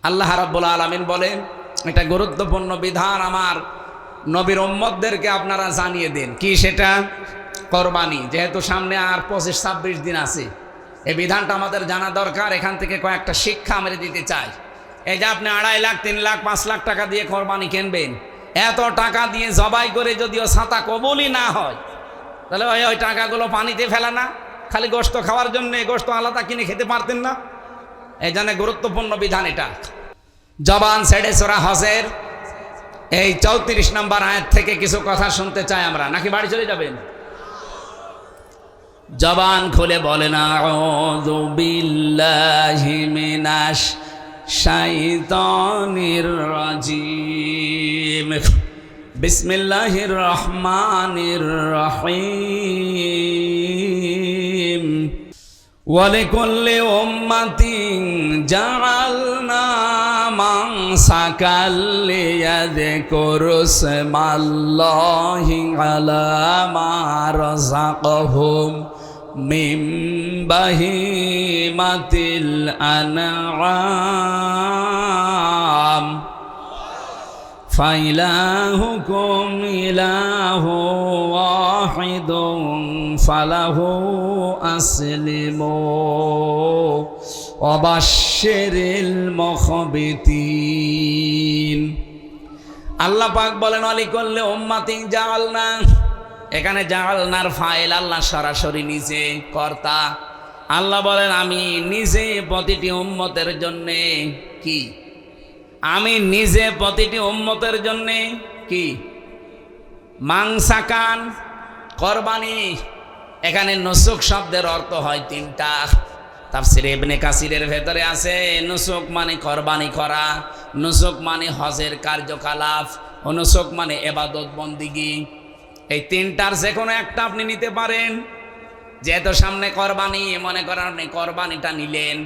আল্লাহ রাব্বুল আলামিন বলেন, এটা গুরুত্বপূর্ণ বিধান আমার নবীর উম্মতদেরকে আপনারা জানিয়ে দেন। কি সেটা? কোরবানি। যেহেতু সামনে আর 25-26 দিন আছে, এই বিধানটা আমাদের জানা দরকার। এখান থেকে কয়েকটা শিক্ষা আমরা দিতে চাই। এই যে আপনি 2.5 লাখ, 3 লাখ, 5 লাখ টাকা দিয়ে কোরবানি কিনবেন, এত টাকা দিয়ে জবাই করে যদিও ছাতা কবুলই না হয়, তাহলে ওই টাকাগুলো পানিতে ফেলা না? খালি গোশত খাওয়ার জন্য গোশত আলাদা কিনে খেতে পারতেন না? এই জন্য গুরুত্বপূর্ণ বিধান এটা। জবান ছেড়ে সূরা হজের এই 34 নম্বর আয়াত থেকে কিছু কথা শুনতে চাই আমরা, নাকি বাড়ি চলে যাবেন? জবান খুলে বলেন, আউযু বিল্লাহি মিনাশ শাইতানির রাজিম, বিসমিল্লাহির রহমানির রহিম। ওয়ালিকুল্লি উম্মাতিন জাআলনা মানসাকাল লিয়াযকুরু ইসমাল্লাহি আলা মা রাযাকাহুম মিন বাহিমাতিল আনআম ফাইলাহুকুম ইলাহু ওয়াহিদুন ফালাহু আসলিমু ওয়াবাশশিরিল মুখবিতিন। আল্লাহ পাক বলেন, ওয়ালিকুল্লি উম্মাতিন জাআলনা। এখানে জাআলনার ফাইল আল্লাহ সরাসরি নিজে কর্তা। আল্লাহ বলেন, আমি নিজে প্রতিটি উম্মতের জন্যে কি? আমি নিজে প্রতিটি উম্মতের জন্যে কি? মাংসাকান, কোরবানি। এখানে নুসুক শব্দের অর্থ হয় 3টা। তাফসীরে ইবনে কাসিরের ভেতরে আছে, নুসুক মানে কোরবানি করা, নুসুক মানে হজের কার্যকলাপ, ও নুসুক মানে ইবাদত বন্দিগি। এই 3টার যে কোনো একটা আপনি নিতে পারেন। যেহেতু সামনে কোরবানি, মনে করেন আপনি কোরবানিটা নিলেন।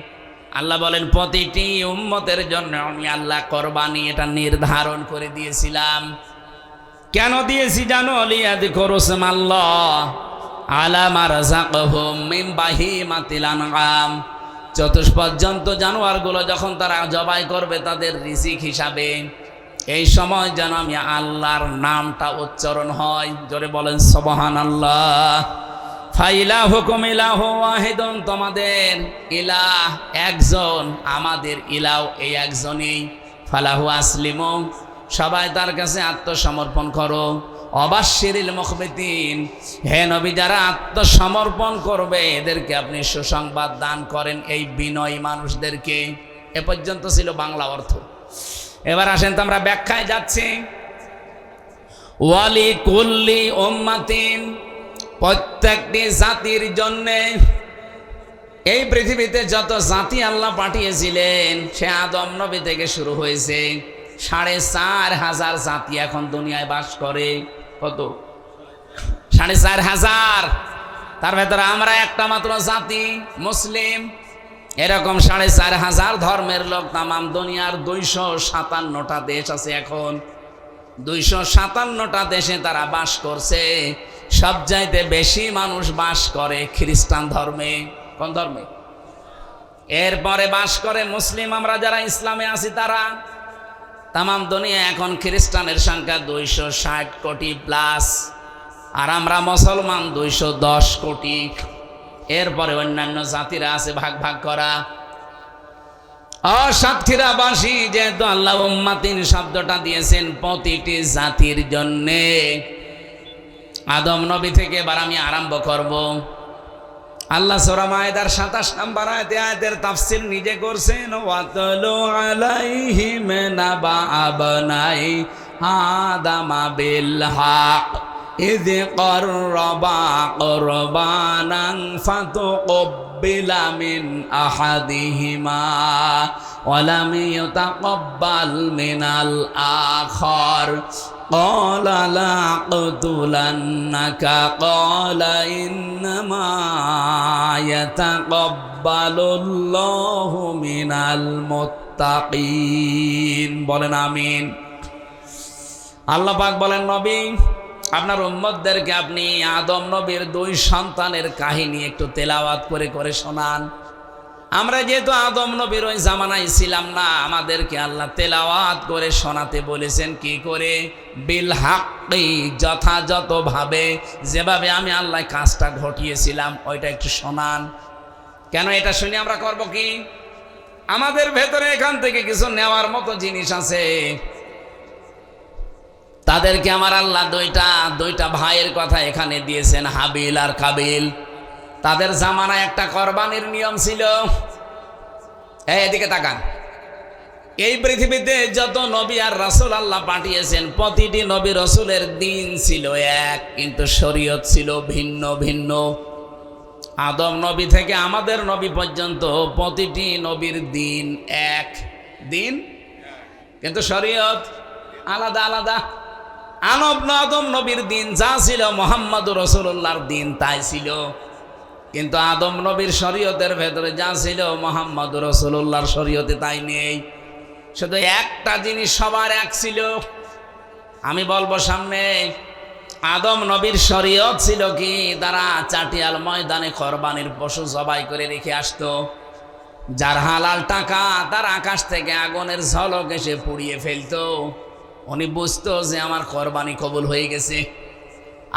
আল্লাহ বলেন, প্রতিটি উম্মতের জন্য আমি আল্লাহ কোরবানি এটা নির্ধারণ করে দিয়েছিলাম। কেন দিয়েছি জানো? লিয়াযকুরু ইসমাল্লাহ আলা মা রাযাকাহুম মিন বাহিমাতিল আনআম। চতুষ্পর্যন্ত জানোয়ারগুলো যখন তারা জবাই করবে তাদের রিজিক হিসাবে, এই সময় যেন আমি আল্লাহর নামটা উচ্চারণ হয়। জোরে বলেন সুবহানাল্লাহ। ফাইলাহুকুম ইলাহু ওয়াহিদুন, তোমাদের ইলাহ একজন, আমাদের ইলাহ এই একজনই। ফালাহু আসলিমু, সবাই তার কাছে আত্মসমর্পণ করো। ওয়াবাশশিরিল মুখবিতিন, হে নবী, যারা আত্মসমর্পণ করবে এদেরকে আপনি সুসংবাদ দান করেন, এই বিনয়ী মানুষদেরকে। এ পর্যন্ত ছিল বাংলা অর্থ। এবার আসেন তো আমরা ব্যাখ্যায় যাচ্ছি। ওয়ালিকুল্লি উম্মাতিন, প্রত্যেকটি জাতির জন্যে। এই পৃথিবীতে যত জাতি আল্লাহ পাঠিয়েছিলেন, সে আদম নবী থেকে শুরু হয়েছে। 4,500 জাতি এখন দুনিয়ায় বাস করে। কত? 4,500। তার ভেতরে আমরা একটা মাত্র জাতি, মুসলিম। এরকম 4,500 ধর্মের লোক তামাম দুনিয়ার 257টা দেশ আছে। এখন 257টা দেশে তারা বাস করছে। সবচাইতে বেশি মানুষ বাস করে খ্রিস্টান ধর্মে। কোন ধর্মে? এরপরে বাস করে মুসলিম। আমরা যারা ইসলামে আছি তারা। তামাম দুনিয়া এখন খ্রিস্টানের সংখ্যা 260 কোটি প্লাস, আর আমরা মুসলমান 210 কোটি। এরপরে অন্যান্য জাতিরা আছে ভাগ ভাগ করা। সাতক্ষীরাবাসী যেহেতু আল্লাহ উম্মাতিন শব্দটা দিয়েছেন প্রতিটি জাতির জন্যে, আদম নবী থেকে এবার আমি আরম্ভ করব। আল্লাহ সূরা মায়েদার 27 নম্বর আয়াতে আয়াতের তাফসীর নিজে করছেন। ওয়াতলু আলাইহিম নাবা আবনাই আদামা বিল হক ইয করবা কুরবানান ফাতুকবিলা মিন আহাদিহিমা ওয়া লাম ইউতাকাব্বাল মিনাল আখার قال لأقتلنك قال إنما يتقبل الله من المتقين। বলেন আমিন। আল্লাহ পাক বলেন, নবী, আপনার উম্মতদেরকে আপনি আদম নবীর 2 সন্তানের কাহিনী একটু তেলাওয়াত করে করে শোনান। আমরা যেহেতু আদম নবীর ওই জামানায় ছিলাম না, আমাদেরকে আল্লাহ তেলাওয়াত করে শোনাতে বলেছেন। কি করে? বিল হাক্কি, যথাযথভাবে, যেভাবে আমি আল্লাহ কাজটা ঘটিয়েছিলাম ওইটা একটু শোনান। কেন? এটা শুনে আমরা করব কি? আমাদের ভেতরে এখান থেকে কিছু নেওয়ার মতো জিনিস আছে। তাদেরকে আমার আল্লাহ দুইটা ভাইয়ের কথা এখানে দিয়েছেন, হাবিল আর কাবিল। তাদের জামানায় একটা কোরবানির নিয়ম ছিল। এদিকে তাকান। এই পৃথিবীতে যত নবী আর রাসূল আল্লাহ পাঠিয়েছেন, প্রতিটি নবী রাসূলের দিন ছিল এক, কিন্তু শরীয়ত ছিল ভিন্ন ভিন্ন। আদম নবী থেকে আমাদের নবী পর্যন্ত প্রতিটি নবীর দিন এক দিন, কিন্তু শরীয়ত আলাদা আলাদা। আদম নবীর দিন যা ছিল, মুহাম্মদুর রাসূলুল্লাহর দিন তাই ছিল। কিন্তু আদম নবীর শরীয়তের ভেতরে যা ছিল, মুহাম্মদুর রাসূলুল্লাহর শরীয়তে তাই নেই। শুধু একটা জিনিস সবার এক ছিল। আমি বলবো সামনে, আদম নবীর শরীয়ত ছিল কি? তারা চাটিয়াল ময়দানে কোরবানির পশু জবাই করে রেখে আসতো। যার হালাল টাকা, তার আকাশ থেকে আগুনের ঝলক এসে পুড়িয়ে ফেলতো। উনি বুঝতো যে আমার কোরবানি কবুল হয়ে গেছে।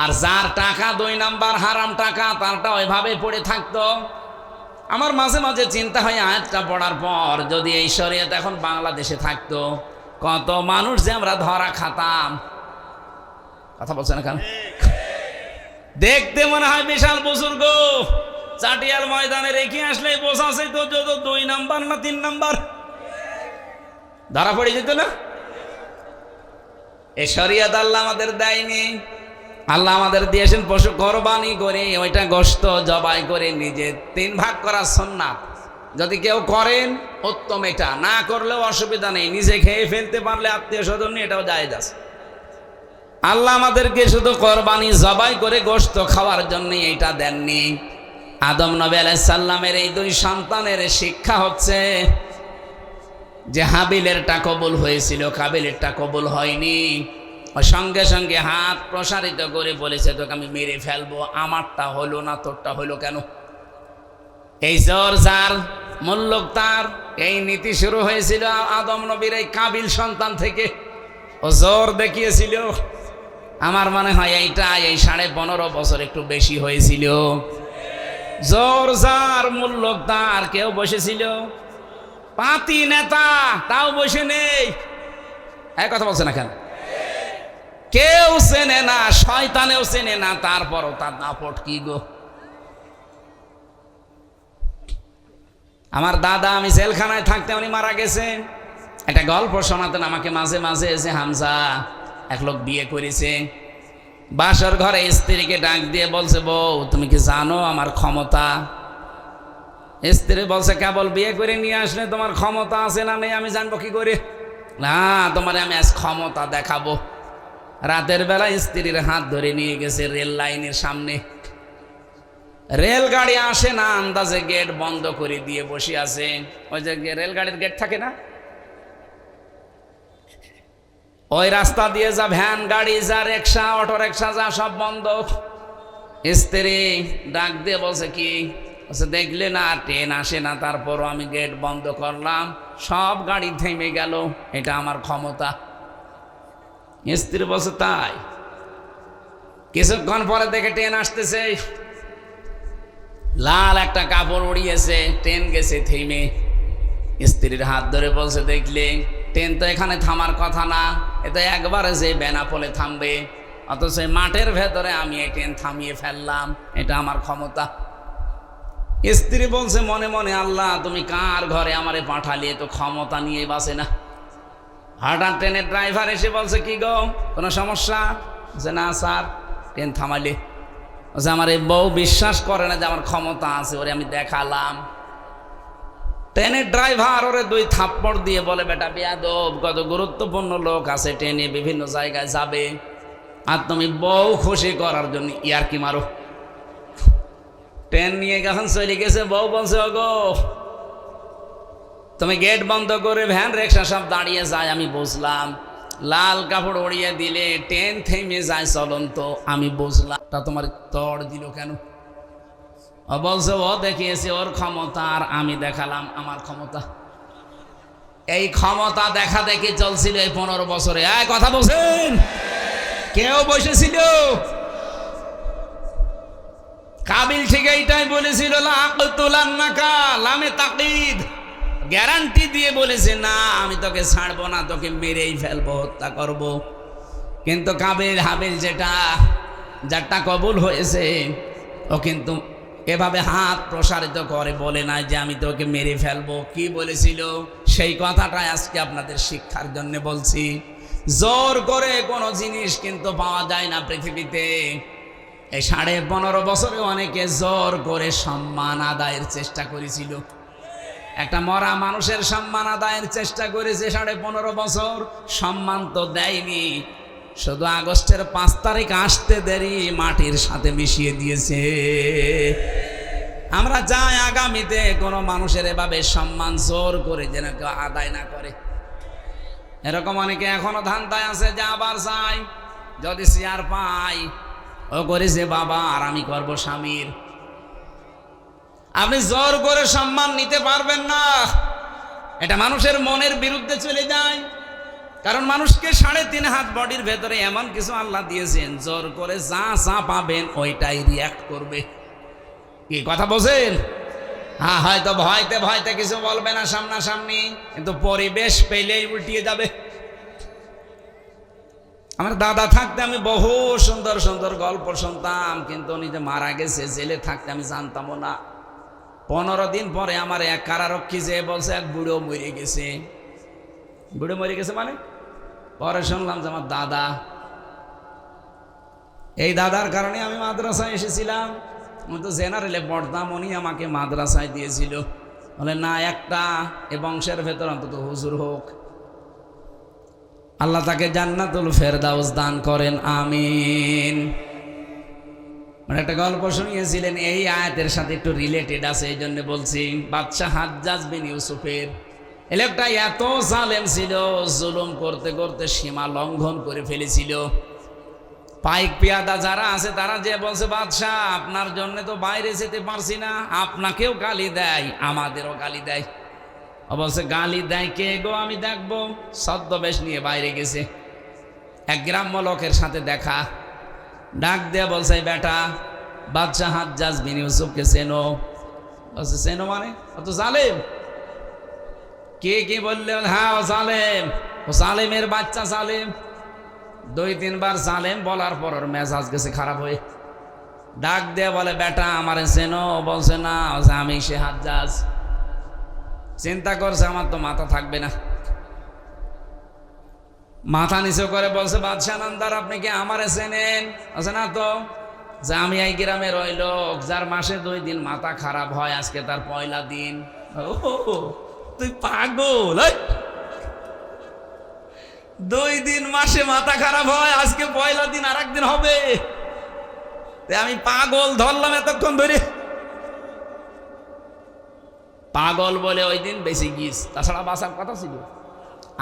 আর যার টাকা 2 নাম্বার হারাম টাকা, তারটা ওইভাবে পড়ে থাকতো। আমার মাঝে মাঝে চিন্তা হয়, আয়াতটা পড়ার পর যদি এই শরীয়ত এখন বাংলাদেশে থাকতো, কত মানুষ যে আমরা ধরা খাতাম। কথা বলছেন এখন? দেখতে মনে হয় বিশাল বুজুর্গ, চাটিয়াল ময়দানে রেখে আসলে বোঝাছে তো যত 2 নাম্বার না 3 নাম্বার ধরা পড়ে যেত না। এই শরীয়ত আল্লাহ আমাদের দেয়নি। আল্লাহ আমাদের দিয়েছেন পশু কোরবানি করে, ওইটা গোশত জবাই করে নিজে 3 ভাগ করা সুন্নাত। যদি কেউ করেন উত্তম, এটা না করলেও অসুবিধা নেই। নিজে খেয়ে ফেলতে পারলে আত্মীয় স্বজন নিয়ে এটাও জায়েজ আছে। আল্লাহ আমাদেরকে শুধু কোরবানি জবাই করে গোশত খাওয়ার জন্য এইটা দেননি। আদম নবী আলাইহিস সালামের এই 2 সন্তানের শিক্ষা হচ্ছে যে হাবিলেরটা কবুল হয়েছিল, কাবিলেরটা কবুল হয়নি। সঙ্গে সঙ্গে হাত প্রসারিত করে বলেছে, তোকে আমি মেরে ফেলবো। আমারটা হলো না, তোরটা হলো কেন? এই জোর যার, মুল্লুক তার। এই নীতি শুরু হয়েছিল আদম নবীর এই কাবিল সন্তান থেকে। ও জোর দেখিয়েছিল। আমার মনে হয় এইটা এই 15.5 বছর একটু বেশি হয়েছিল। জোর যার, মুল্লুক তার। কেউ বসেছিল? পাতি নেতা, তাও বসে নেই। এক কথা বলছে না কেন? কেউ চেনে না, শয়তানেও চেনে না, তারপরও তার দাপট কি গো। আমার দাদা, আমি জেলখানায় থাকতে উনি মারা গেছে। একটা গল্প শোনাতেন আমাকে মাঝে মাঝে। এসে হামজা, এক লোক বিয়ে করেছে, বাসর ঘরে স্ত্রীকে ডাক দিয়ে বলছে, বউ তুমি কি জানো আমার ক্ষমতা? স্ত্রী বলছে, কেবল বিয়ে করে নিয়ে আসলে তোমার ক্ষমতা আছে না নেই আমি জানবো কি করে? না, তোমার আমি আজ ক্ষমতা দেখাবো। রাতের বেলা স্ত্রীর হাত ধরে নিয়ে গেছে রেল লাইনের সামনে। রেলগাড়ি আসে না, আন্দাজে গেট বন্ধ করে দিয়ে বসে আছে। ওই যে রেলগাড়ির গেট থাকে না, ওই রাস্তা দিয়ে যা ভ্যান গাড়ি, যা রিক্সা, অটো রিক্সা, যা সব বন্ধ। স্ত্রী ডাক দিয়ে বলছে, কি বলছে? দেখলে না ট্রেন আসে না, তারপরও আমি গেট বন্ধ করলাম, সব গাড়ি থেমে গেল, এটা আমার ক্ষমতা। স্ত্রী বলছে, তাই? কিছুক্ষণ পরে দেখে ট্রেন আসতেছে, লাল একটা কাপড় উড়িয়েছে, ট্রেন গেছে থেমে। স্ত্রীর হাত ধরে বলছে, দেখলে ট্রেন তো এখানে থামার কথা না, এটা একবারে যে বেনাপোলে থামবে, অথচ মাঠের ভেতরে আমি এই ট্রেন থামিয়ে ফেললাম, এটা আমার ক্ষমতা। স্ত্রী বলছে মনে মনে, আল্লাহ তুমি কার ঘরে আমারে পাঠালে, তো ক্ষমতা নিয়ে বাসে না। হঠাৎ ট্রেনের ড্রাইভার এসে বলছে, কি গো কোনো সমস্যা? যে না স্যার, ট্রেন থামালে। বলছে, আমার এই বউ বিশ্বাস করে না যে আমার ক্ষমতা আছে, ওরে আমি দেখালাম। ট্রেনের ড্রাইভার ওরে 2 থাপ্পড় দিয়ে বলে, বেটা বেয়াদব, কত গুরুত্বপূর্ণ লোক আছে ট্রেনে, বিভিন্ন জায়গায় যাবে, আর তুমি বউ খুশি করার জন্য ইয়ারকি মারো। ট্রেন নিয়ে যখন চলে গেছে, বউ বলছে, ওগো তুমি গেট বন্ধ করে ভ্যান রিক্সা সব দাঁড়িয়ে যায়, আমি বুঝলাম। লাল কাপড় উড়িয়ে দিলে ট্রেন থেমে যায় চলন্ত, আমি বুঝলাম। তা তোমার তড় দিল কেন? ও বলছে ও দেখিয়েছে ওর ক্ষমতা আর আমি দেখালাম আমার ক্ষমতা। এই ক্ষমতা দেখা দেখি চলছিল এই 15 বছরে। কথা বলছেন? কেউ বসেছিল? কাবিল ঠিক এইটাই বলেছিল, লামে তাকিদ, গ্যারান্টি দিয়ে বলেছে, না আমি তোকে ছাড়বো না, তোকে মেরেই ফেলবো, হত্যা করব। কিন্তু কাবিল হাবিল যারটা কবুল হয়েছে, ও কিন্তু এভাবে হাত প্রসারিত করে বলে না যে আমি তোকে মেরে ফেলবো। কি বলেছিল? সেই কথাটাই আজকে আপনাদের শিক্ষার জন্য বলছি। জোর করে কোনো জিনিস কিন্তু পাওয়া যায় না পৃথিবীতে। এই 15.5 বছরে অনেকে জোর করে সম্মান আদায়ের চেষ্টা করেছিল। একটা মরা মানুষের সম্মান আদায়ের চেষ্টা করেছে 15.5 বছর, সম্মান তো দেয়নি, শুধু আগস্টের 5 তারিখ আসতে দেরি মাটির সাথে মিশিয়ে দিয়েছে। আমরা চাই আগামীতে কোনো মানুষের এভাবে সম্মান জোর করে যেন কেউ আদায় না করে। এরকম অনেকে এখনো ধান্দায় আছে যে আবার চাই, যদি চেয়ার পাই ও করেছে বাবা আর আমি করব স্বামীর। আপনি জোর করে সম্মান নিতে পারবেন না, এটা মানুষের মনের বিরুদ্ধে চলে যায়। কারণ মানুষকে 3.5 হাত বডির ভেতরে এমন কিছু আল্লাহ দিয়েছেন, জোর করে যা যা পাবেন ওইটাই রিয়াক্ট করবে। কি কথা বলছেন? হ্যাঁ, হয়তো ভয়তে ভয়তে কিছু বলবে না সামনাসামনি, কিন্তু পরিবেশ পেলেই উল্টিয়ে যাবে। আমার দাদা থাকতে আমি বহু সুন্দর সুন্দর গল্প শুনতাম, কিন্তু উনি যে মারা গেছে, জেলে থাকতে আমি জানতামও না। 15 দিন পরে আমার এক কারারক্ষী যে বলছে এক বুড়ো মরে গেছে। বুড়ো মরে গেছে মানে? পরে শুনলাম যে আমার দাদা। এই দাদার কারণে আমি মাদ্রাসায় এসেছিলাম। আমি তো জেনারেলে পড়তাম, উনি আমাকে মাদ্রাসায় দিয়েছিল। বলে না, একটা এ বংশের ভেতর অন্তত হুজুর হোক। আল্লাহ তাকে জান্নাতুল ফেরদাউস দান করেন, আমিন। মানে একটা গল্প শুনিয়েছিলেন, এই আয়াতের সাথে একটু রিলেটেড আছে, এই জন্য বলছি। বাদশাহ হাজ্জাজ বিন ইউসুফের এই লোকটা এত জালেম ছিল, জুলুম করতে করতে সীমা লঙ্ঘন করে ফেলেছিল। পাইক পিয়াদা যারা আছে তারা যে বলছে, বাদশাহ আপনার জন্য তো বাইরে যেতে পারছি না, আপনাকেও গালি দেয়, আমাদেরও গালি দেয়। বলছে গালি দেয় কে গো, আমি দেখবো। ছদ্মবেশ নিয়ে বাইরে গেছে, এক গ্রাম্য লোকের সাথে দেখা, ডাক দিয়ে বলছে, বেটা বাদশাহ হাজ্জাজ বিন ইউসুফকে চেনো? বলছে চেনো মানে? অত জালেম। কে কি বললে? হ্যাঁ ও জালেম, ও জালেমের বাচ্চা জালেম। 2-3 বার জালেম বলার পর ওর মেজাজ গেছে খারাপ হয়ে, ডাক দিয়ে বলে, বেটা আমারে চেনো? বলছে না, আমি সে হাজ্জাজ। চিন্তা করছে আমার তো মাথা থাকবে না, মাথা নিচু করে বলছে, বাদশাহ নামদার আপনি কি আমারে চেনেন? আছে না তো, যে আমি এই গ্রামের ওই লোক যার মাসে 2 দিন মাথা খারাপ হয়, আজকে তার পয়লা দিন। ও তুই পাগল? 2 দিন মাসে মাথা খারাপ হয়, আজকে পয়লা দিন আর একদিন হবে, আমি পাগল ধরলাম এতক্ষণ ধরে। পাগল বলে ওই দিন বেশি গিস, তাছাড়া বাঁচার কথা ছিল।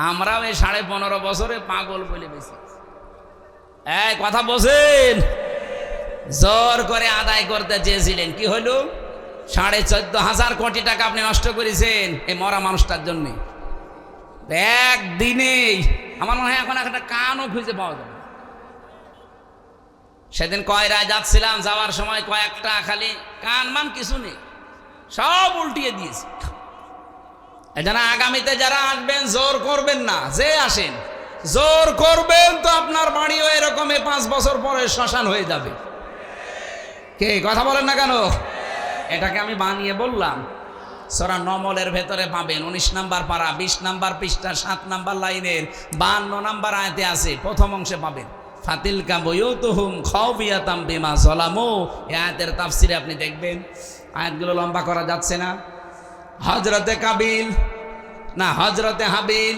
আমরাও এই 15.5 বছরে পাগল বলে বেশি। কথা বলছেন? জোর করে আদায় করতে চেয়েছিলেন, কি হলো? 14,500 কোটি টাকা আপনি নষ্ট করেছেন এই মরা মানুষটার জন্য। একদিনেই আমার মনে হয় এখন একটা কানও খুঁজে পাওয়া যাবে। সেদিন কয়রায় যাচ্ছিলাম, যাওয়ার সময় কয়েকটা খালি কান মান কিছু নেই, সব উল্টিয়ে দিয়েছে। এজন্য আগামীতে যারা আসবেন জোর করবেন না, যে আসেন জোর করবেন তো আপনার বাড়িও এরকম 5 বছর পরে শ্মশান হয়ে যাবে। কে কথা বলেন না কেন? এটাকে আমি বানিয়ে বললাম। সূরা নমলের ভেতরে পাবেন 19 নাম্বার পারা 20 নাম্বার পৃষ্ঠা 7 নাম্বার লাইনের 52 নাম্বার আয়াতে আছে, প্রথম অংশে পাবেন। ফাতিলকা বুয়ুতুহুম খাওফিয়াতাম বিমা যালামু। এই আয়াতের তাফসিরে আপনি দেখবেন। আয়াতগুলো লম্বা করা যাচ্ছে না। হযরতে কাবিল না হযরতে হাবিল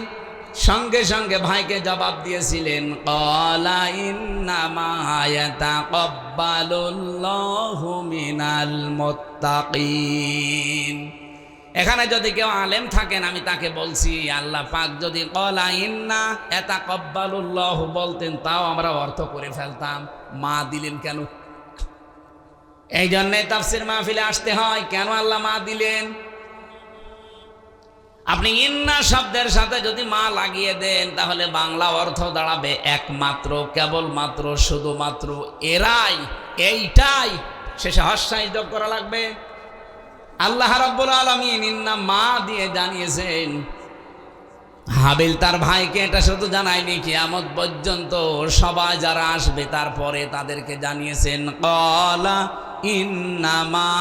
সঙ্গে সঙ্গে ভাইকে জবাব দিয়েছিলেন, ক্বালা ইন্নামা ইয়াতাকাব্বালুল্লাহু মিনাল মুত্তাকিন। এখানে যদি কেউ আলেম থাকেন আমি তাকে বলছি, আল্লাহ পাক যদি ক্বালা ইন্না ইয়াতাকাব্বালুল্লাহু বলতেন, তাও আমরা অর্থ করে ফেলতাম। মা দিলেন কেন? এই জন্যে তাফসীর মাহফিলে আসতে হয়। কেন আল্লাহ মা দিলেন? আপনি ইন্না শব্দের সাথে যদি মা লাগিয়ে দেন তাহলে বাংলা অর্থ দাঁড়াবে একমাত্র, কেবলমাত্র, শুধুমাত্র, এরাই, এইটাই। শেষে হস্যাই যোগ করা লাগবে। আল্লাহ রাব্বুল আলামিন ইন্না মা দিয়ে জানিয়েছেন। হাবিল তার ভাইকে এটা শুধু জানায়নি, কিয়ামত পর্যন্ত সবাই যারা আসবে তারপরে তাদেরকে জানিয়েছেন ক্বালা ইন্নামা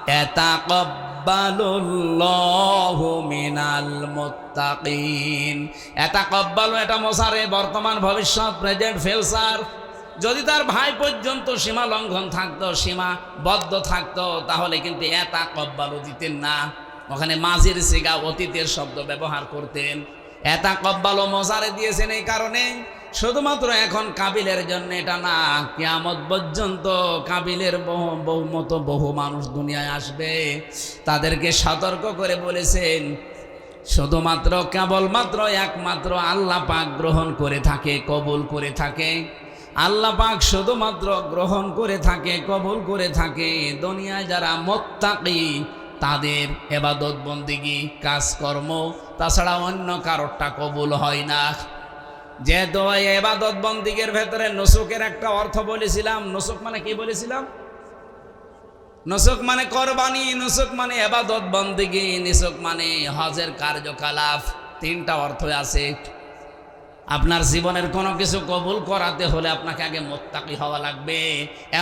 ইয়াতাকাব্বালুল্লাহু মিনাল মুত্তাকিন। ইয়াতাকাব্বালু এটা মোসারে, বর্তমান, ভবিষ্যৎ, প্রেজেন্ট, ফিউচার। যদি তার ভাই পর্যন্ত সীমা লঙ্ঘন থাকতো, সীমাবদ্ধ থাকতো, তাহলে কিন্তু ইয়াতাকাব্বালু দিতেন না, ওখানে মাজির সিগা, অতীতের শব্দ ব্যবহার করতেন। ইয়াতাকাব্বালু মোসারে দিয়েছেন এই কারণে শুধুমাত্র এখন কাবিলের জন্য এটা না, কিয়ামত পর্যন্ত কাবিলের বহু মানুষ দুনিয়ায় আসবে, তাদেরকে সতর্ক করে বলেছেন শুধুমাত্র, কেবলমাত্র, একমাত্র আল্লাহ পাক গ্রহণ করে থাকে, কবুল করে থাকে। আল্লাহ পাক শুধুমাত্র গ্রহণ করে থাকে, কবুল করে থাকে দুনিয়ায় যারা মুত্তাকি, তাদের ইবাদত বন্দেগী, কাজকর্ম, তাছাড়া অন্য কারোরটা কবুল হয় না। যেহেতু এই ইবাদত বন্দেগীর ভেতরে নুসুকের একটা অর্থ বলেছিলাম। নুসুক মানে কি বলেছিলাম? নুসুক মানে কোরবানি, নুসুক মানে ইবাদত বন্দেগী, নুসুক মানে হজের কার্যকলাপ। তিনটা অর্থ আছে। আপনার জীবনের কোনো কিছু কবুল করাতে হলে আপনাকে আগে মুত্তাকি হওয়া লাগবে।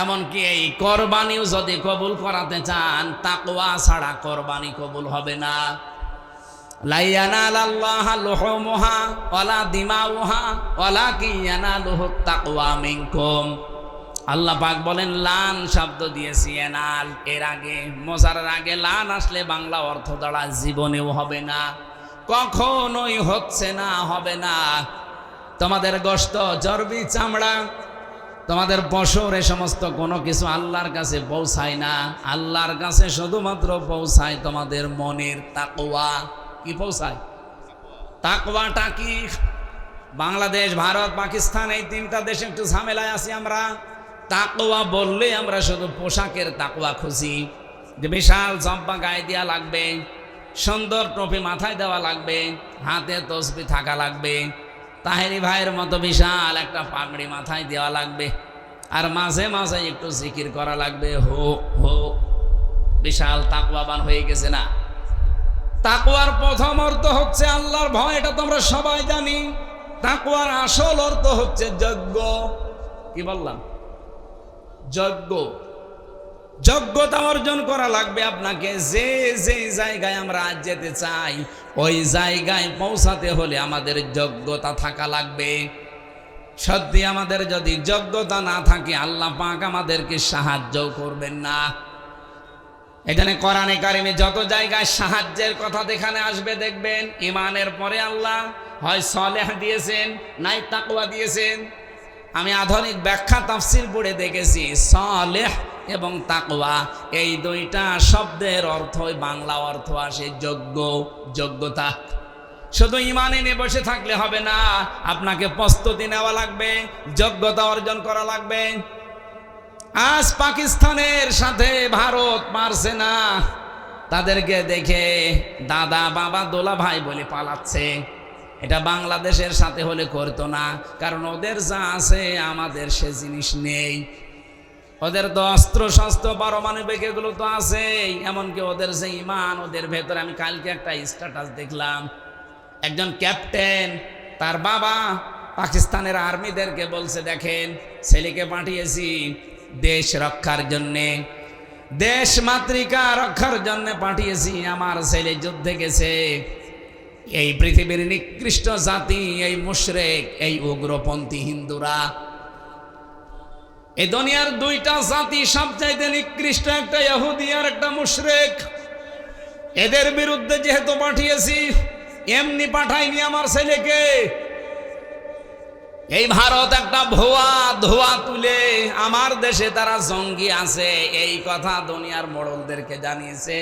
এমনকি এই কোরবানিও যদি কবুল করাতে চান, তাকওয়া ছাড়া কোরবানি কবুল হবে না। লা ইয়ানালাল্লাহা লুহুমুহা ওয়ালা দিমাউহা ওয়ালাকিন ইয়ানালুহুত তাকওয়া মিনকুম। আল্লাহ পাক বলেন, লান শব্দ দিয়েছি এনাল, এর আগে মোজারের আগে লান আসলে বাংলা অর্থ দ্বারা জীবনেও হবে না, কখনোই হচ্ছে না, হবে না। তোমাদের গোশত, চর্বি, চামড়া, তোমাদের পশুর, এ সমস্ত কোনো কিছু আল্লাহর কাছে পৌঁছায় না। আল্লাহর কাছে শুধুমাত্র পৌঁছায় তোমাদের মনের তাকওয়া। কি পৌঁছায়? তাকওয়াটা কি? বাংলাদেশ, ভারত, পাকিস্তান, এই তিনটা দেশে একটু ঝামেলায় আছি আমরা। তাকওয়া বললে আমরা শুধু পোশাকের তাকওয়া খুঁজি, যে বিশাল জব্বা গায়ে দেওয়া লাগবে, সুন্দর টুপি মাথায় দেওয়া লাগবে, হাতে তসবিহ থাকা লাগবে, তাহেরি ভাইয়ের মতো বিশাল একটা পাগড়ি মাথায় দেওয়া লাগবে, আর মাঝে মাঝে একটু জিকির করা লাগবে, হো হো। বিশাল তাকওয়াবান হয়ে গেছে না? তাকওয়ার প্রথম অর্থ হচ্ছে আল্লাহর ভয়, এটা তোমরা সবাই জানি। তাকওয়ার আসল অর্থ হচ্ছে যজ্ঞ। কি বললাম? যজ্ঞ। যোগ্যতা অর্জন করা লাগবে আপনাকে। যে যে জায়গায় আমরা আজ যেতে চাই, ওই জায়গায় পৌঁছাতে হলে আমাদের যোগ্যতা থাকা লাগবে। সত্যি আমাদের যদি যোগ্যতা না থাকে, আল্লাহ পাক আমাদেরকে সাহায্য করবেন না। এখানে কোরআনে কারিমে যত জায়গায় সাহায্যের কথা যেখানে আসবে দেখবেন, ইমানের পরে আল্লাহ হয় সলেহ দিয়েছেন, নাই তাকওয়া দিয়েছেন। আমি আধুনিক ব্যাখ্যা তাফসীর পড়ে দেখেছি, সলেহ এবং তাকওয়া এই দুইটা শব্দের অর্থই বাংলা অর্থ আসে যোগ্য, যোগ্যতা। শুধু ইমানে নিয়ে বসে থাকলে হবে না, আপনাকে প্রস্তুতি নেওয়া লাগবে, যোগ্যতা অর্জন করা লাগবে। আজ পাকিস্তানের সাথে ভারত পারছে না, তাদেরকে দেখে দাদা, বাবা, দোলা ভাই বলে পালাচ্ছে। এটা বাংলাদেশের সাথে হলে করতো না, কারণ ওদের যা আছে আমাদের সে জিনিস নেই। ওদের তো অস্ত্র শস্ত্র, পারমাণবিক এগুলো তো আছেই, এমনকি ওদের যে ইমান, ওদের ভেতরে। আমি কালকে একটা স্ট্যাটাস দেখলাম, একজন ক্যাপ্টেন তার বাবা পাকিস্তানের আর্মিদেরকে বলছে, দেখেন ছেলেকে পাঠিয়েছি দেশ রক্ষার জন্যে, দেশ মাতৃকা রক্ষার জন্য পাঠিয়েছি। আমার ছেলে যুদ্ধে গেছে। এই পৃথিবীর নিকৃষ্ট জাতি এই মুশরিক, এই উগ্রপন্থী হিন্দুরা। এই দুনিয়ার দুইটা জাতি সবচাইতে নিকৃষ্ট, একটা ইহুদি আর একটা মুশরিক। এদের বিরুদ্ধে যেহেতু পাঠিয়েছি, এমনি পাঠাইনি আমার ছেলেকে। এই ভারত একটা ভুয়া ধোয়া তুলে আমার দেশে তারা জঙ্গি আছে, এই কথা দুনিয়ার মোড়লদেরকে জানিয়েছে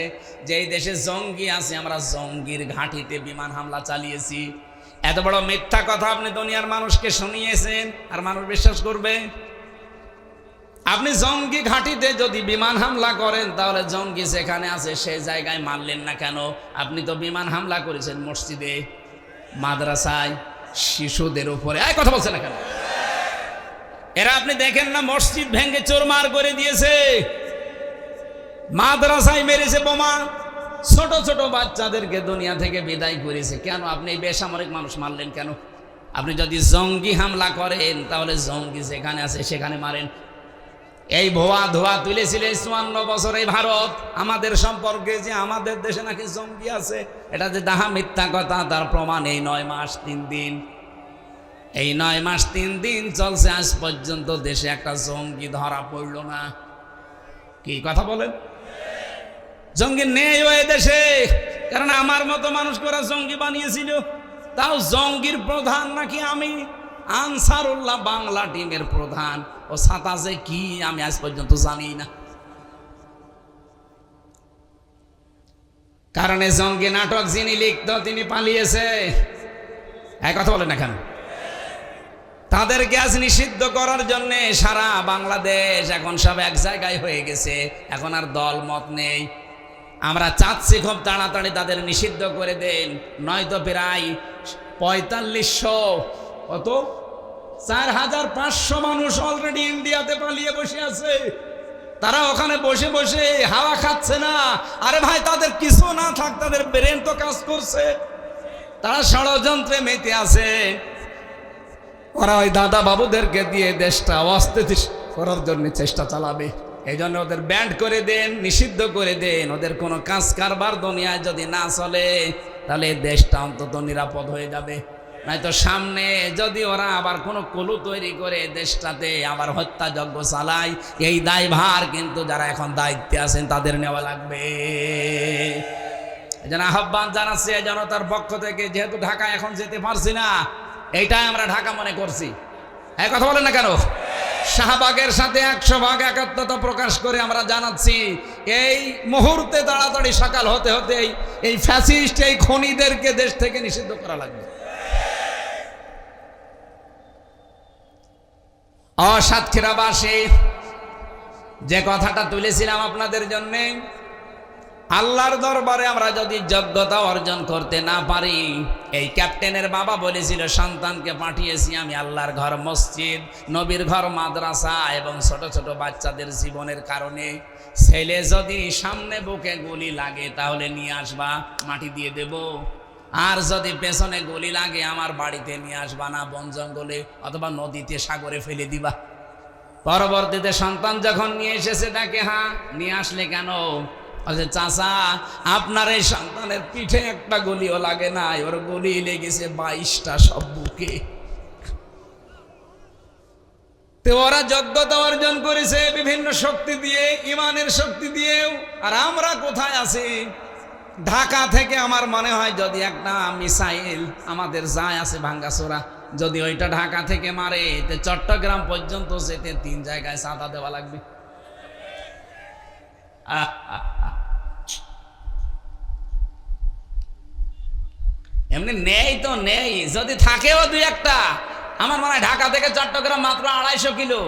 যে এই দেশে জঙ্গি আছে, আমরা জঙ্গির ঘাঁটিতে বিমান হামলা চালিয়েছি। এত বড় মিথ্যা কথা আপনি দুনিয়ার মানুষকে শুনিয়েছেন, আর মানুষ বিশ্বাস করবে? আপনি জঙ্গি ঘাঁটিতে যদি বিমান হামলা করেন তাহলে জঙ্গি যেখানে আছে সেই জায়গায় মারলেন না কেন? আপনি তো বিমান হামলা করেছেন মসজিদে, মাদ্রাসায়, শিশুদের উপরে। কথা বলছেন না কেন? এরা আপনি দেখেন না মসজিদ ভেঙে চোরমার করে দিয়েছে, মাদ্রাসায় মেরেছে বোমা, ছোট ছোট বাচ্চাদেরকে দুনিয়া থেকে বিদায় করেছে। কেন আপনি এই বেসামরিক মানুষ মারলেন কেন? আপনি যদি জঙ্গি হামলা করেন তাহলে জঙ্গি যেখানে আছে সেখানে মারেন। এই ভুয়া ধোয়া তুলেছিল 54 বছর এই ভারত আমাদের সম্পর্কে, যে আমাদের দেশে নাকি জঙ্গি আছে। এটা যে দাহা মিথ্যা কথা, তার প্রমাণ এই 9 মাস 3 দিন। এই 9 মাস 3 দিন চলছে, আজ পর্যন্ত দেশে একটা জঙ্গি ধরা পড়ল না। কি কথা বলেন? জঙ্গি নেই ওই দেশে, কারণ আমার মতো মানুষ করে জঙ্গি বানিয়েছিল। তাও জঙ্গির প্রধান নাকি আমি, আনসারুল্লাহ বাংলা টিমের প্রধান। ও ছাতা যে কি আমি আজ পর্যন্ত জানি না। কারণ জঙ্গি নাটক যিনি লিখত তিনি পালিয়েছে। এক কথা বলেন না কেন? তাদেরকে আজ নিষিদ্ধ করার জন্য সারা বাংলাদেশ এখন সব এক জায়গায় হয়ে গেছে। এখন আর দল মত নেই। আমরা চাচ্ছি খুব তাড়াতাড়ি তাদের নিষিদ্ধ করে দেন, নয়তো প্রায় 4500 কত 4500 মানুষ অলরেডি ইন্ডিয়াতে পালিয়ে বসে আছে। তারা ওখানে বসে বসে হাওয়া খাচ্ছে না। আরে ভাই, তাদের কিছু না থাক, তাদের ব্রেন তো কাজ করছে। তারা ষড়যন্ত্রে মেতে আছে। ওরা ওই দাদা বাবুদেরকে দিয়ে দেশটা অস্থিতিশীল করার জন্য চেষ্টা চালাবে। এই জন্য ওদের ব্যান্ড করে দেন, নিষিদ্ধ করে দেন। ওদের কোনো কাজ কারবার দুনিয়ায় যদি না চলে তাহলে দেশটা অন্তত নিরাপদ হয়ে যাবে। নয়তো সামনে যদি ওরা আবার কোনো কুলু তৈরি করে দেশটাতে আবার হত্যাযজ্ঞ চালায়, এই দায়ভার কিন্তু যারা এখন দায়িত্বে আছেন তাদের নেওয়া লাগবে। এই জন্য আহ্বান জানাচ্ছি জনতার পক্ষ থেকে, যেহেতু ঢাকা এখন যেতে পারছি না, এইটাই আমরা ঢাকা মনে করছি। এই কথা বলেন না কেন? শাহবাগের সাথে 100 ভাগ একাত্মতা প্রকাশ করে আমরা জানাচ্ছি, এই মুহূর্তে তাড়াতাড়ি সকাল হতে হতে এই ফ্যাসিস্ট, এই খনিদেরকে দেশ থেকে নিষিদ্ধ করা লাগবে। সাতক্ষীরাবাসী যে কথাটা তুলেছিলাম আপনাদের জন্য, আল্লাহর দরবারে আমরা যদি যোগ্যতা অর্জন করতে না পারি, এই ক্যাপ্টেনের বাবা বলেছিল, সন্তানকে পাঠিয়েছি আমি আল্লাহর ঘর মসজিদ, নবীর ঘর মাদ্রাসা এবং ছোট ছোট বাচ্চাদের জীবনের কারণে। ছেলে যদি সামনে বুকে গুলি লাগে তাহলে নিয়ে আসবা, মাটি দিয়ে দেব। আর যদি পেছনে গুলি লাগে আমার বাড়িতে নিয়ে আসবা না, বন জঙ্গলে অথবা নদীতে সাগরে ফেলে দিবা। পরবর্তীতে সন্তান যখন নিয়ে এসেছে তাকে, হ্যাঁ নিয়ে আসলে কেন? চাচা, আপনার এই সন্তানের পিঠে একটা গুলিও লাগে না, ওর গুলি লেগেছে 22টা সব বুকে। তো ওরা যোগ্যতা অর্জন করেছে বিভিন্ন শক্তি দিয়ে, ইমানের শক্তি দিয়েও। আর আমরা কোথায় আছি? ঢাকা থেকে আমার মনে হয় যদি একটা মিসাইল আমাদের যায় আছে ভাঙ্গাচোরা, যদি ওইটা ঢাকা থেকে মারে, তো চট্টগ্রাম পর্যন্ত যেতে 3 জায়গায় চাঁদা দেওয়া লাগবে। এমনি নেই তো নেই, যদি থাকেও 2-1টা। আমার মনে হয় ঢাকা থেকে চট্টগ্রাম মাত্র 250 কিলো।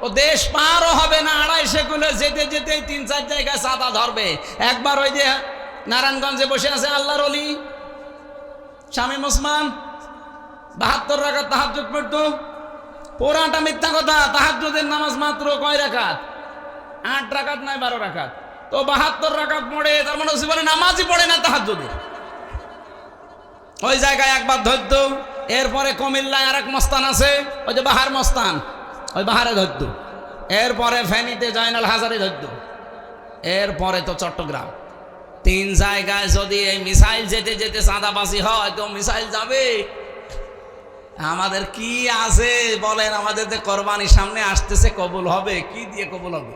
ও দেশ পারও হবে না, 250 কিলো যেতে যেতে 3-4 জায়গায় চাঁদা ধরবে। একবার ওই যে নারায়ণগঞ্জে বসে আছে আল্লাহর ওলি শামীম ওসমান, 72 রাকাত তাহাজ্জুদ পড়তো। পুরাটা মিথ্যা কথা। তাহাজ্জুদের নামাজ মাত্র কয় রাকাত? 8 রাকাত নয় 12 রাকাত। তো 72 রাকাত পড়ে, তার মানে জীবনে নামাজই পড়ে না তাহাজ্জুদের। ওই জায়গায় একবার ধরতো। এরপরে কুমিল্লায় আরেক মস্তান আছে, ওই যে বাহার মস্তান, ওই বাহারে ধরতো। এরপরে ফেনীতে জয়নাল হাজারে ধরতো। এরপরে তো চট্টগ্রাম। 3 জায়গায় যদি এই মিসাইল যেতে যেতে চাঁদাবাজি হয়, তো মিসাইল যাবে। আমাদের কি আছে বলেন? আমাদের যে কোরবানি সামনে আসতেছে, কবুল হবে কি দিয়ে কবুল হবে?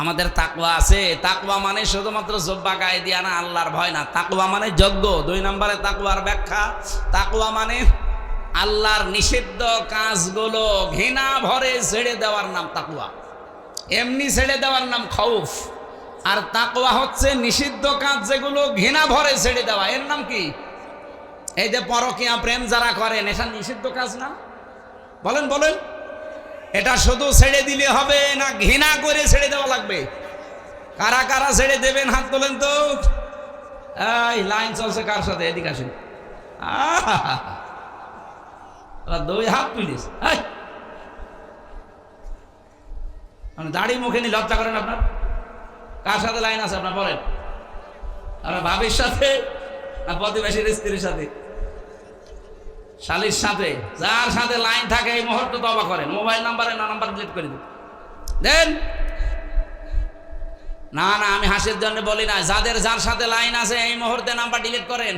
আমাদের তাকওয়া আছে। তাকওয়া মানে শুধুমাত্র জব্বা গায়ে দিয়া না, আল্লাহর ভয় না। তাকওয়া মানে যজ্ঞ। 2 নম্বরে তাকওয়ার ব্যাখ্যা, তাকওয়া মানে আল্লাহর নিষিদ্ধ কাজগুলো ঘৃণা ভরে ছেড়ে দেওয়ার নাম তাকওয়া। এমনি ছেড়ে দেওয়ার নাম খাউফ। আর তাকওয়া হচ্ছে নিষিদ্ধ কাজ যেগুলো ঘৃণা ভরে ছেড়ে দেওয়া, এর নাম কি? এই যে পরকীয়া প্রেম যারা করেন, এটা নিষিদ্ধ কাজ না? বলেন বলেন। এটা শুধু ছেড়ে দিলে হবে না ঘৃণা করে ছেড়ে দেওয়া লাগবে? কারা কারা ছেড়ে দেবেন হাত তোলেন তো। এই লাইন চলছে কার সাথে? এদিকে আসেন। দুই হাত তুলিস। দাড়ি মুখে নি লজ্জা করেন আপনার? কার সাথে লাইন আছে আপনার বলেন? আপনার ভাবির সাথে না প্রতিবেশীর স্ত্রীর সাথে? শালির সাথে? যার সাথে লাইন থাকে এই মুহূর্তে তওবা করেন। মোবাইল নাম্বারে না নাম্বার ডিলিট করে দেন। না না, আমি হাসির জন্য বলি না। যাদের যার সাথে লাইন আছে এই মুহূর্তে নাম্বার ডিলিট করেন।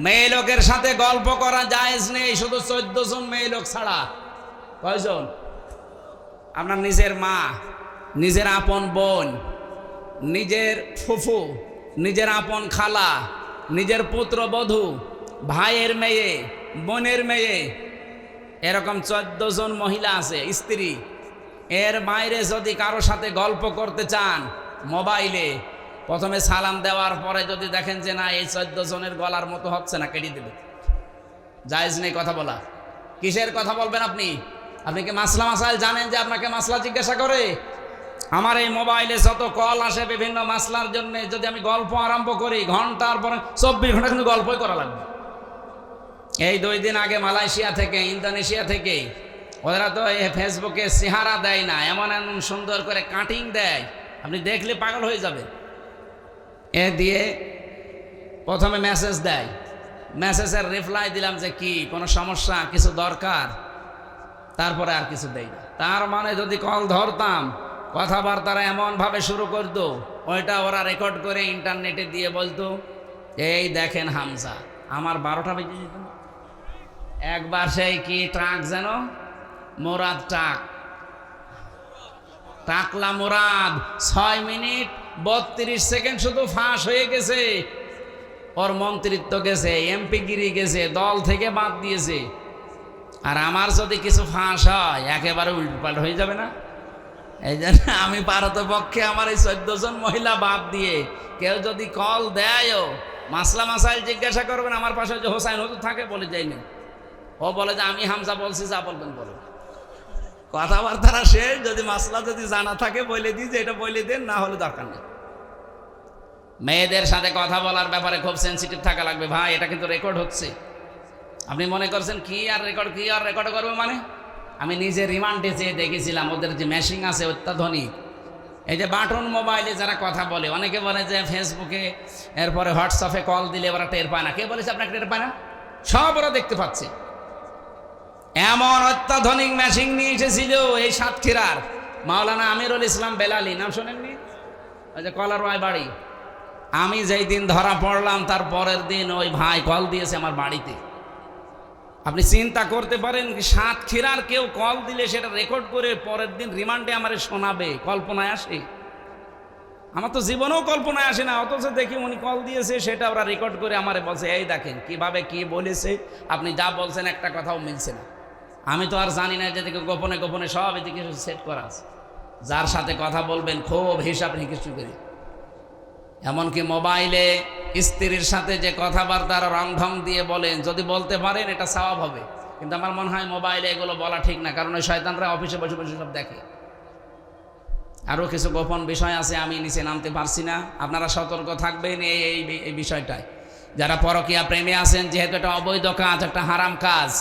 মেয়ে লোকের সাথে গল্প করা জায়েজ নেই, শুধু 14 জন মেয়ে লোক ছাড়া। কয়জন? আপনার নিজের মা, নিজের আপন বোন, নিজের ফুফু, নিজের আপন খালা, নিজের পুত্রবধূ, ভাইয়ের মেয়ে, বোনের মেয়ে, এরকম 14 জন মহিলা আছে স্ত্রী। এর বাইরে যদি কারো সাথে গল্প করতে চান মোবাইলে, প্রথমে সালাম দেওয়ার পরে যদি দেখেন যে না এই 14 জনের গলার মতো হচ্ছে না, কেটে দেবে। জায়েজ নেই কথা বলা। কিসের কথা বলবেন আপনি? আপনি কি মাসলা মাসাইল জানেন যে আপনাকে মাসলা জিজ্ঞাসা করে? আমার এই মোবাইলে যত কল আসে বিভিন্ন মাসলার জন্য, যদি আমি গল্প আরম্ভ করি ঘন্টার পরে 24 ঘন্টা কিন্তু গল্পই করা লাগবে। এই 2 দিন আগে মালয়েশিয়া থেকে, ইন্দোনেশিয়া থেকে, ওরা তো এই ফেসবুকে চেহারা দেয় না, এমন এমন সুন্দর করে কাটিং দেয়, আপনি দেখলে পাগল হয়ে যাবেন। এ দিয়ে প্রথমে মেসেজ দেয়, মেসেজের রিপ্লাই দিলাম যে কি কোনো সমস্যা, কিছু দরকার, তারপরে আর কিছু দেয় না। তার মানে যদি কল ধরতাম কথাবার্তারা এমনভাবে শুরু করতো, ওইটা ওরা রেকর্ড করে ইন্টারনেটে দিয়ে বলতো এই দেখেন হামজা। আমার 12টা বেজে যেত। একবার সেই কি ট্রাক যেন, মোরাদ ট্রাক, টাকলা মোরাদ, 6 মিনিট 32 সেকেন্ড শুধু ফাঁস হয়ে গেছে। ওর মন্ত্রিত্ব গেছে, এমপিগিরি গেছে, দল থেকে বাদ দিয়েছে। আর আমার যদি কিছু ফাঁস হয় একেবারে উল্টোপাল্ট হয়ে যাবে না? এই জন্য আমি পারতপক্ষে আমার এই 14 জন মহিলা বাদ দিয়ে কেউ যদি কল দেয়ও, মাসলা মাসাইল জিজ্ঞাসা করবেন, আমার পাশে যে হোসাইন হুজুর থাকে বলে যাইনি, ও বলে যে আমি হামজা বলছি, যা বলবেন বলো। কথাবার্তারা শেষ। যদি মাসলা যদি জানা থাকে বলে দিই যে এটা বলে দেন, না হলে দরকার নেই। মেয়েদের সাথে কথা বলার ব্যাপারে খুব সেন্সিটিভ থাকা লাগবে ভাই। এটা কিন্তু রেকর্ড হচ্ছে। আপনি মনে করছেন কি আর রেকর্ড করবে মানে? আমি নিজে রিমান্ডে যেয়ে দেখেছিলাম, ওদের যে মেশিন আছে অত্যাধুনিক। এই যে বাটন মোবাইলে যারা কথা বলে, অনেকে বলে যে ফেসবুকে, এরপরে হোয়াটসঅ্যাপে কল দিলে ওরা টের পায় না। কে বলেছে আপনাকে টের পায় না? সব ওরা দেখতে পাচ্ছে। এমন অত্যাধুনিক মেশিন নিয়ে এসেছিল এই সাতক্ষীরার মাওলানা আমিরুল ইসলাম বেলালি, নাম শোনেননি? ওই যে কলার ওয়াই বাড়ি। আমি যেই দিন ধরা পড়লাম তার পরের দিন ওই ভাই কল দিয়েছে আমার বাড়িতে। আপনি চিন্তা করতে পারেন, সাতক্ষীরার কেউ কল দিলে সেটা রেকর্ড করে পরের দিন রিমান্ডে আমারে শোনাবে? কল্পনায় আসে? আমার তো জীবনেও কল্পনায় আসে না। অথচ দেখি উনি কল দিয়েছে, সেটা ওরা রেকর্ড করে আমারে বলছে এই দেখেন কিভাবে কি বলেছে, আপনি যা বলছেন একটা কথাও মিলছে না। আমি তো আর জানি না, যেদিকে গোপনে গোপনে সব এদিকে সেট করা আছে। যার সাথে কথা বলবেন খুব হিসাব নিকেশ করে। এমনকি মোবাইলে স্ত্রীর সাথে যে কথাবার্তার রংঢং দিয়ে বলেন, যদি বলতে পারেন এটা সওয়াব হবে। কিন্তু আমার মনে হয় মোবাইলে এগুলো বলা ঠিক না, কারণ ওই শয়তানরা অফিসে বসে বসে সব দেখে। আরও কিছু গোপন বিষয় আছে, আমি নিচে নামতে পারছি না। আপনারা সতর্ক থাকবেন এই বিষয়টায়। যারা পরকীয়া প্রেমে আছেন, যেহেতু এটা অবৈধ কাজ, একটা হারাম কাজ।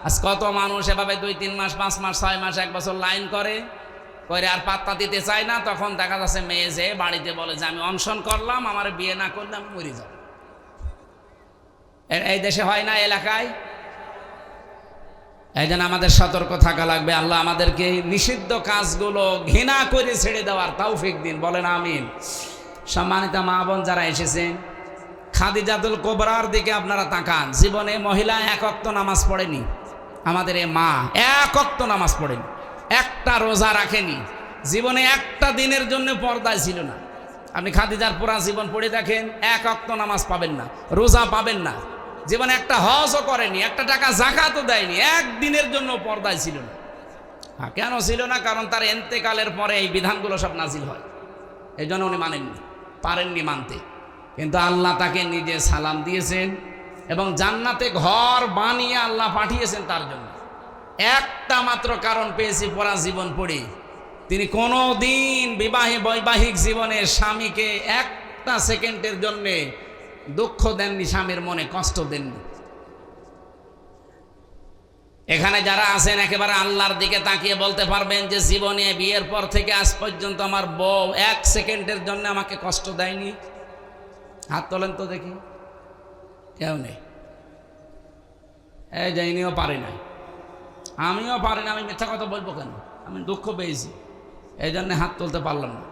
আজ কত মানুষ এভাবে 2-3 মাস, 5 মাস, 6 মাস, 1 বছর লাইন করে আর পাত্তা দিতে চায় না। তখন দেখা যাচ্ছে মেয়ে যে বাড়িতে বলে যে আমি অনশন করলাম, আমার বিয়ে না করলে আমি মরে যাব। এই দেশে হয় না, এলাকায়। এই জন্য আমাদের সতর্ক থাকা লাগবে। আল্লাহ আমাদেরকে নিষিদ্ধ কাজগুলো ঘৃণা করে ছেড়ে দেওয়ার তৌফিক দিন, বলেন আমিন। সম্মানিত মা বোন যারা এসেছেন, খাদিজাতুল কুবরার দিকে আপনারা তাকান। জীবনে মহিলা 1 ওয়াক্ত নামাজ পড়েনি। আমাদের এ মা 1 ওয়াক্ত নামাজ পড়েনি, একটা রোজা রাখেনি, জীবনে একটা দিনের জন্য পর্দায় ছিল না। আপনি খাদিজার পুরা জীবন পড়ে দেখেন, 1 ওয়াক্ত নামাজ পাবেন না, রোজা পাবেন না, জীবনে একটা হজও করেনি, একটা টাকা জাকাতও দেয়নি, একদিনের জন্য পর্দায় ছিল না। কেন ছিল না? কারণ তার এন্তেকালের পরে এই বিধানগুলো সব নাজিল হয়। এই জন্য উনি মানেননি, পারেননি মানতে। কিন্তু আল্লাহ তাকে নিজে সালাম দিয়েছেন এবং জান্নাতে ঘর বানিয়ে আল্লাহ পাঠিয়েছেন তার জন্য। একটা মাত্র কারণ পেয়েছি পরা জীবন পড়ি, তিনি কোনো দিন বৈবাহিক জীবনে স্বামীকে একটা সেকেন্ডের জন্যে দুঃখ দেননি, স্বামীর মনে কষ্ট দেননি। এখানে যারা আছেন একেবারে আল্লাহর দিকে তাকিয়ে বলতে পারবেন যে জীবনে বিয়ের পর থেকে আজ পর্যন্ত আমার বউ এক সেকেন্ডের জন্য আমাকে কষ্ট দেয়নি? হাত তোলেন তো দেখি। কেউ নেই। এই যাইনিও পারি না, আমিও পারি না। আমি মিথ্যা কথা বলবো কেন? আমি দুঃখ পেয়েছি, এই জন্য হাত তুলতে পারলাম না।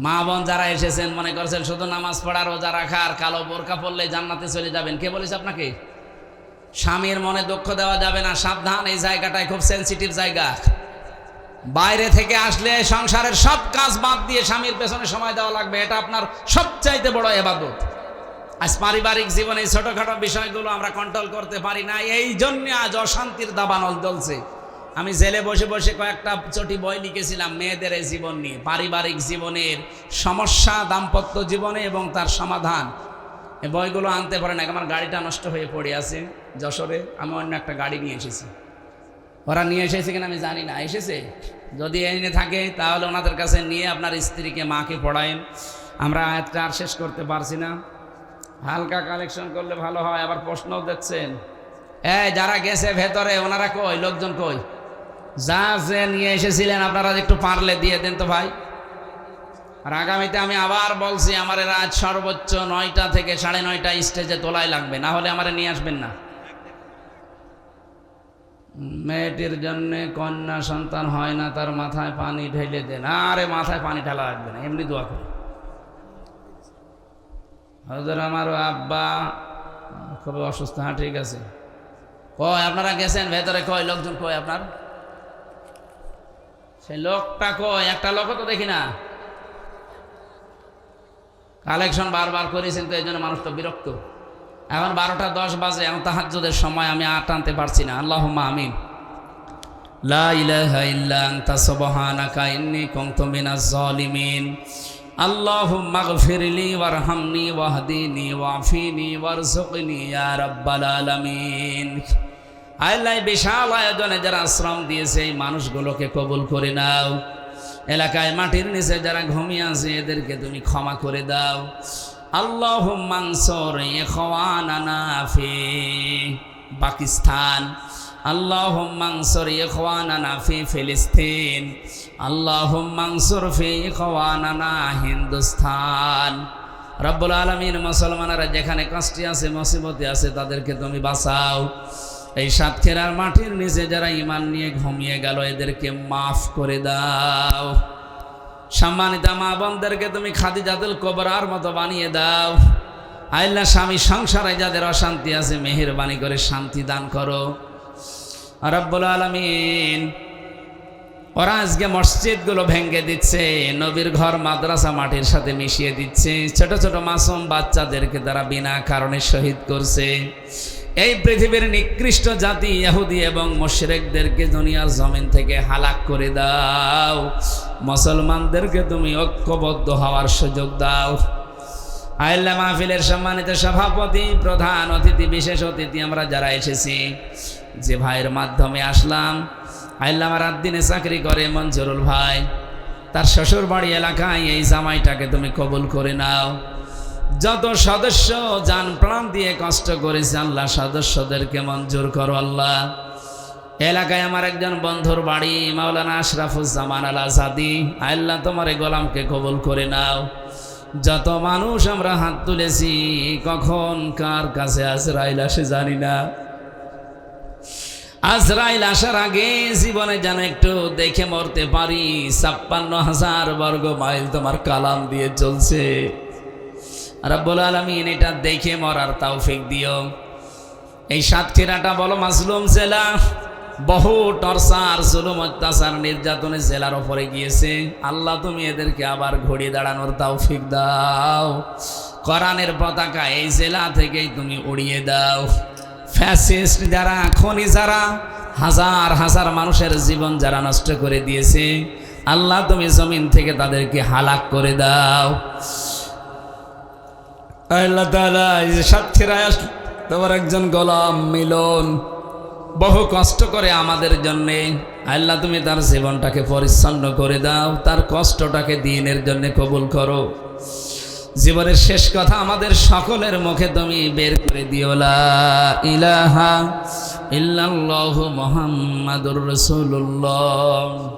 মা বোন যারা এসেছেন মনে করছেন শুধু নামাজ পড়া রোজা রাখা আর কালো বোরকা পড়লে জান্নাতে চলে যাবেন। কে বলেছে আপনাকে? স্বামীর মনে দুঃখ দেওয়া যাবে না, সাবধান। এই জায়গাটায় খুব সেন্সিটিভ জায়গা। বাইরে থেকে আসলে সংসারের সব কাজ বাদ দিয়ে স্বামীর পেছনে সময় দেওয়া লাগবে, এটা আপনার সবচাইতে বড় ইবাদত। আজ পারিবারিক জীবনে এই ছোটখাটো বিষয়গুলো আমরা কন্ট্রোল করতে পারি না, এই জন্য আজ অশান্তির দাবানল জ্বলছে। আমি জেলে বসে বসে কয়েকটা চটি বই লিখেছিলাম মেয়েদের এই জীবন নিয়ে, পারিবারিক জীবনের সমস্যা, দাম্পত্য জীবনে এবং তার সমাধান। এই বইগুলো আনতে পারে না, আমার গাড়িটা নষ্ট হয়ে পড়ে আছে যশোরে। আমি অন্য একটা গাড়ি নিয়ে এসেছি, ওরা নিয়ে এসেছে কিনা আমি জানি না, এসেছে। যদি এনে থাকে তাহলে ওনাদের কাছে নিয়ে আপনার স্ত্রীকে, মাকে পড়ায়েন। আমরা আয়াতটা আর শেষ করতে পারছি না, হালকা কালেকশন করলে ভালো হয়। আবার প্রশ্নও দেখছেন, যারা গেছে ভেতরে ওনারা কই? লোকজন কই? যা যে নিয়ে এসেছিলেন আপনারা একটু পারলে দিয়ে দেন তো ভাই। আর আগামীতে আমি আবার বলছি, আমার রাত সর্বোচ্চ 9টা থেকে 9:30 স্টেজে তোলাই লাগবে, না হলে আমার নিয়ে আসবেন না। মেয়েটির জন্য কন্যা সন্তান হয় না, তার মাথায় পানি ঢেলে দেন। আরে মাথায় পানি ঢালা লাগবে না, এমনি দোয়া করে। হযরত আমার আব্বা খুব অসুস্থ। হ্যাঁ ঠিক আছে। কই আপনারা গেছেন ভেতরে? কই লোকজন? কই আপনার সেই লোকটা? কই একটা লোকও তো দেখি না। কালেকশন বারবার করেছেন তো, এই জন্য মানুষ তো বিরক্ত। এখন 12টা 10 বাজে, এখন তাহাজ্জুদের সময়, আমি আর টানতে পারছি না। আল্লাহুম্মা আমিন। লা ইলাহা ইল্লা আনতা সুবহানাকা ইন্নী কুনতু মিনাজ জালিমিন। আল্লাহুম্মা গফিরলি ওয়ারহামনি ওয়াহদিনি ওয়াফিনি ওয়ারযুকনি ইয়া রাব্বাল আলামিন। আল্লাহ বিশাল আয়োজনে যারা আশ্রম দিয়েছে এই মানুষগুলোকে কবুল করে নাও। এলাকায় মাটির নিচে যারা ঘুমিয়ে আছে এদেরকে তুমি ক্ষমা করে দাও। আল্লাহুম্মা আনসুর ইখওয়ানানা ফি পাকিস্তান, আল্লাহুম্মা আনসুর ইখওয়ানানা ফি ফিলিস্তিন, আল্লাহুম্মা আনসুর ফি ইখওয়ানানা হিন্দুস্তান। রব্বুল আলামিন, মুসলমানেরা যেখানে কষ্টে আছে, মুসিবতে আছে, তাদেরকে তুমি বাঁচাও। এই সাতক্ষীরার মাটির নিচে যারা ঈমান নিয়ে ঘুমিয়ে গেল এদেরকে মাফ করে দাও। সম্মানিত মা বোনদেরকে তুমি খাদিজাতুল কুবরার মতো বানিয়ে দাও। আল্লাহ স্বামী সংসারে যাদের অশান্তি আছে মেহেরবানি করে শান্তি দান করো রব্বুল আলামিন। ওরা আজকে মসজিদগুলো ভেঙে দিচ্ছে, নবীর ঘর মাদ্রাসা মাটির সাথে মিশিয়ে দিচ্ছে, ছোট ছোট মাসুম বাচ্চাদেরকে তারা বিনা কারণে শহীদ করছে। এই পৃথিবীর নিকৃষ্ট জাতি ইহুদি এবং মুশরিকদেরকে দুনিয়ার জমিন থেকে হালাক করে দাও। মুসলমানদেরকে তুমি ঐক্যবদ্ধ হওয়ার সুযোগ দাও। আল্লাহ মাহফিলের সম্মানিত সভাপতি, প্রধান অতিথি, বিশেষ অতিথি আমরা যারা এসেছি, যে ভাইয়ের মাধ্যমে আসলাম, আল্লাহ আমার রাত দিনে চাকরি করে মঞ্জুরুল ভাই, তার শ্বশুর বাড়ি এলাকায় এই জামাইটাকে তুমি কবুল করে নাও। যত সদস্য জান প্রাণ দিয়ে কষ্ট করেছে আল্লাহ সদস্যদেরকে মঞ্জুর করো আল্লাহ। এলাকায় আমার একজন বন্ধুর বাড়ি মাওলানা আশরাফুজ্জামান আল আজাদি, আল্লাহ তোমার এই গোলামকে কবুল করে নাও। যত মানুষ আমরা হাত তুলেছি, কখন কার কাছে আজরাইল আসে জানি না। আজরাইল আসার আগে জীবনে যেন একটু দেখে মরতে পারি। 56,000 বর্গ মাইল তোমার কালাম দিয়ে চলছে রব্বুল আলামিন, এটা দেখে মরার তৌফিক দিও। এই সাতক্ষীরাটা বলো মাজলুম জেলা, বহু টর্চার, জুলুম, অত্যাচার, নির্যাতনের জেলার ওপরে গিয়েছে। আল্লাহ তুমি এদেরকে আবার ঘুরিয়ে দাঁড়ানোর তৌফিক দাও। কোরআনের পতাকা এই জেলা থেকেই তুমি উড়িয়ে দাও। ফ্যাসিস্ট যারা, খনি যারা, হাজার হাজার মানুষের জীবন যারা নষ্ট করে দিয়েছে, আল্লাহ তুমি জমিন থেকে তাদেরকে হালাক করে দাও। আল্লাহ তাআলা এই সাতক্ষীরায় তোমার একজন গোলাম মিলন, বহু কষ্ট করে আমাদের জন্যে। আল্লাহ তুমি তার জীবনটাকে পরিচ্ছন্ন করে দাও, তার কষ্টটাকে দ্বীনের জন্য কবুল করো। জীবনের শেষ কথা আমাদের সকলের মুখে তুমি বের করে দিও, লা ইলাহা ইল্লাল্লাহু মুহাম্মাদুর রাসূলুল্লাহ।